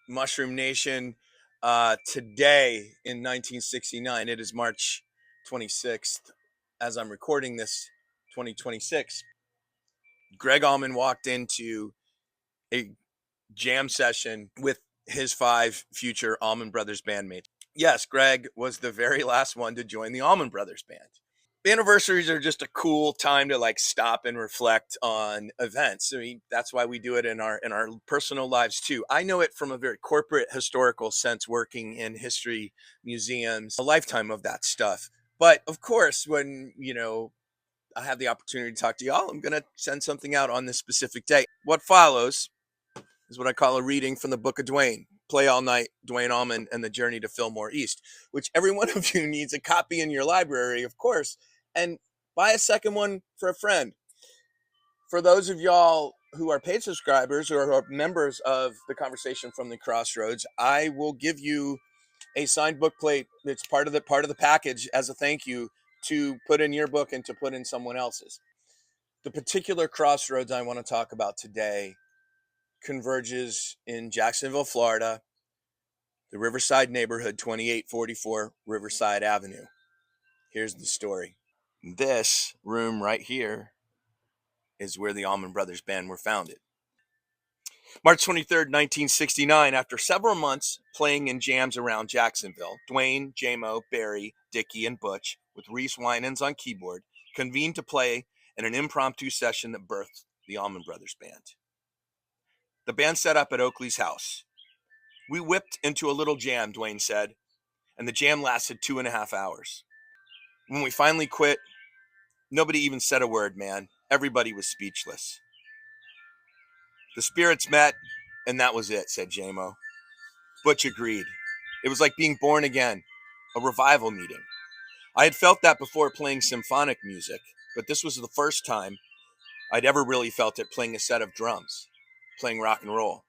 Mushroom Nation. Today in 1969, it is March 26th. As I'm recording this, 2026, Gregg Allman walked into a jam session with his five future Allman Brothers bandmates. Yes, Gregg was the very last one to join the Allman Brothers band. Anniversaries are just a cool time to like stop and reflect on events. I mean, that's why we do it in our personal lives too. I know it from a very corporate historical sense, working in history museums, a lifetime of that stuff. But of course, when I have the opportunity to talk to y'all, I'm gonna send something out on this specific day. What follows is what I call a reading from the Book of Dwayne. Play All Night, Dwayne Allman and the Journey to Fillmore East, which every one of you needs a copy in your library, of course, and buy a second one for a friend. For those of y'all who are paid subscribers or are members of the Conversation from the Crossroads, I will give you a signed book plate that's part of the package as a thank you to put in your book and to put in someone else's. The particular crossroads I want to talk about today converges in Jacksonville, Florida, the Riverside neighborhood, 2844 Riverside Avenue. Here's the story. This room right here is where the Allman Brothers Band were founded. March 23rd, 1969, after several months playing in jams around Jacksonville, Dwayne, J-Mo, Barry, Dickie, and Butch, with Reese Winans on keyboard, convened to play in an impromptu session that birthed the Allman Brothers Band. The band set up at Oakley's house. We whipped into a little jam, Dwayne said, and the jam lasted 2.5 hours. When we finally quit, nobody even said a word, man. Everybody was speechless. The spirits met, and that was it, said J-Mo. Butch agreed. It was like being born again, a revival meeting. I had felt that before playing symphonic music, but this was the first time I'd ever really felt it playing a set of drums, playing rock and roll.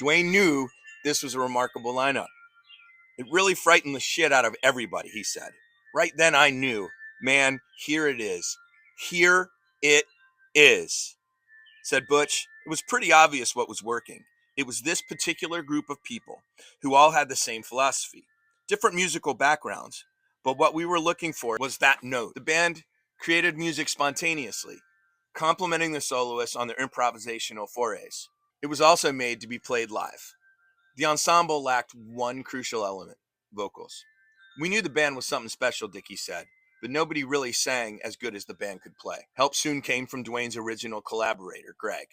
Dwayne knew this was a remarkable lineup. It really frightened the shit out of everybody, he said. Right then I knew, man, here it is. Here it is, said Butch. It was pretty obvious what was working. It was this particular group of people who all had the same philosophy, different musical backgrounds, but what we were looking for was that note. The band created music spontaneously, complementing the soloists on their improvisational forays. It was also made to be played live. The ensemble lacked one crucial element: vocals. We knew the band was something special, Dickie said, but nobody really sang as good as the band could play. Help soon came from Dwayne's original collaborator, Gregg.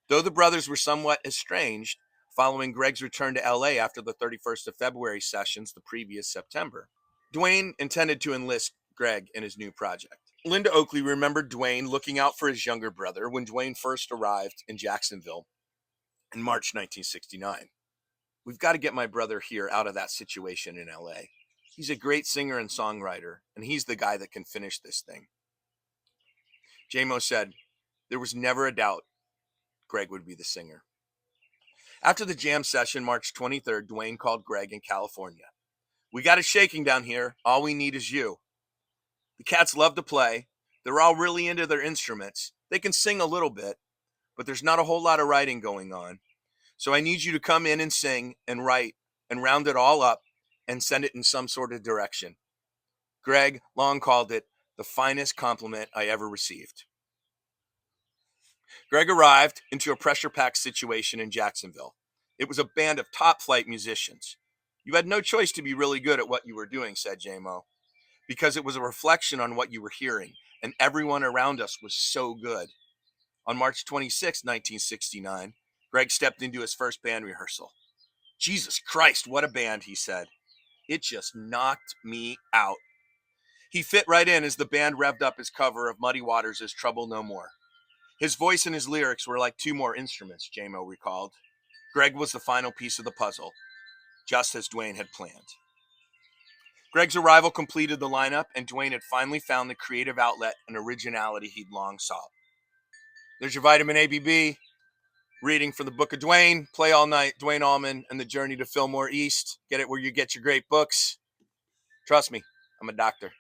Though the brothers were somewhat estranged following Gregg's return to LA after the 31st of February sessions the previous September, Dwayne intended to enlist Gregg in his new project. Linda Oakley remembered Dwayne looking out for his younger brother when Dwayne first arrived in Jacksonville in March 1969. We've got to get my brother here out of that situation in LA. He's a great singer and songwriter, and he's the guy that can finish this thing. J-Mo said, there was never a doubt Gregg would be the singer. After the jam session, March 23rd, Dwayne called Gregg in California. We got it shaking down here. All we need is you. The cats love to play. They're all really into their instruments. They can sing a little bit, but there's not a whole lot of writing going on. So I need you to come in and sing and write and round it all up and send it in some sort of direction. Gregg long called it the finest compliment I ever received. Gregg arrived into a pressure-packed situation in Jacksonville. It was a band of top-flight musicians. You had no choice to be really good at what you were doing, said J-Mo, because it was a reflection on what you were hearing, and everyone around us was so good. On March 26, 1969, Gregg stepped into his first band rehearsal. Jesus Christ, what a band, he said. It just knocked me out. He fit right in as the band revved up his cover of Muddy Waters' Trouble No More. His voice and his lyrics were like two more instruments, J-Mo recalled. Gregg was the final piece of the puzzle, just as Dwayne had planned. Gregg's arrival completed the lineup, and Dwayne had finally found the creative outlet and originality he'd long sought. There's your vitamin ABB. Reading from the Book of Dwayne. Play All Night, Dwayne Allman and the Journey to Fillmore East. Get it where you get your great books. Trust me, I'm a doctor.